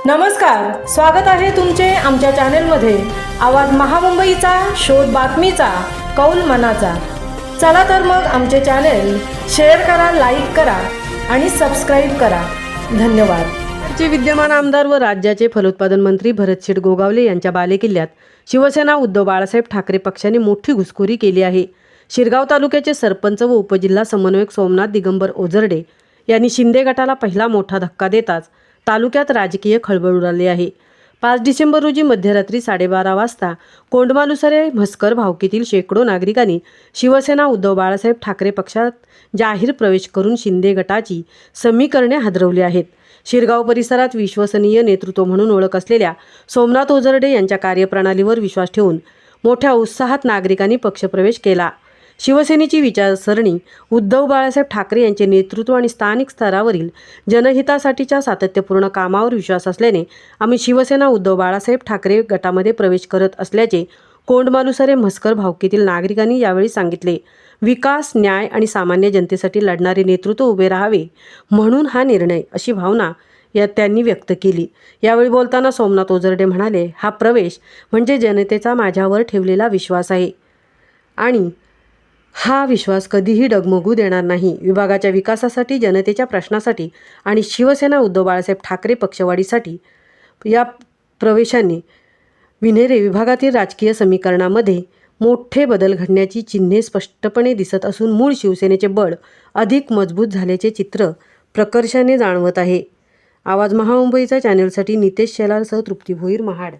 नमस्कार, स्वागत आहे तुमचे आमच्या चॅनेलमध्ये। आवाज महामुंबईचा, शोध बातमीचा, कौल मनाचा। चला तर मग आमचे चॅनेल शेअर करा, लाईक करा आणि सबस्क्राईब करा। धन्यवाद। चे विद्यमान आमदार व राज्याचे फलोत्पादन मंत्री भरतशेठ गोगावले यांच्या बालेकिल्ल्यात शिवसेना उद्धव बाळासाहेब ठाकरे पक्षाने मोठी घुसखोरी केली आहे। शिरगाव तालुक्याचे सरपंच व उपजिल्हा समन्वयक सोमनाथ दिगंबर ओझरडे यांनी शिंदे गटाला पहिला मोठा धक्का देताच तालुक्यात राजकीय खळबळ उडाली आहे। 5 डिसेंबर रोजी मध्यरात्री 12:30 वाजता कोंडमालुसरे म्हसकर भावकीतील शेकडो नागरिकांनी शिवसेना उद्धव बाळासाहेब ठाकरे पक्षात जाहीर प्रवेश करून शिंदे गटाची समीकरणे हादरवली आहेत। शिरगाव परिसरात विश्वसनीय नेतृत्व म्हणून ओळख असलेल्या सोमनाथ ओझरडे यांच्या कार्यप्रणालीवर विश्वास ठेवून मोठ्या उत्साहात नागरिकांनी पक्षप्रवेश केला। शिवसेनेची विचारसरणी उद्धव बाळासाहेब ठाकरे यांचे नेतृत्व आणि स्थानिक स्तरावरील जनहितासाठीच्या सातत्यपूर्ण कामावर विश्वास असल्याने आम्ही शिवसेना उद्धव बाळासाहेब ठाकरे गटामध्ये प्रवेश करत असल्याचे कोंडमालुसरे म्हसकर भावकीतील नागरिकांनी यावेळी सांगितले। विकास, न्याय आणि सामान्य जनतेसाठी लढणारे नेतृत्व उभे राहावे म्हणून हा निर्णय, अशी भावना त्यांनी व्यक्त केली। यावेळी बोलताना सोमनाथ ओझरडे म्हणाले, हा प्रवेश म्हणजे जनतेचा माझ्यावर ठेवलेला विश्वास आहे आणि हा विश्वास कधीही डगमगू देणार नाही। विभागाच्या विकासासाठी, जनतेच्या प्रश्नासाठी आणि शिवसेना उद्धव बाळासाहेब ठाकरे पक्षवाढीसाठी या प्रवेशाने विनेरे विभागातील राजकीय समीकरणामध्ये मोठे बदल घडण्याची चिन्हे स्पष्टपणे दिसत असून मूळ शिवसेनेचे बळ अधिक मजबूत झाल्याचे चित्र प्रकर्षाने जाणवत आहे। आवाज महामुंबईचा चॅनेलसाठी नितेश शेलारसह तृप्ती भोईर, महाड।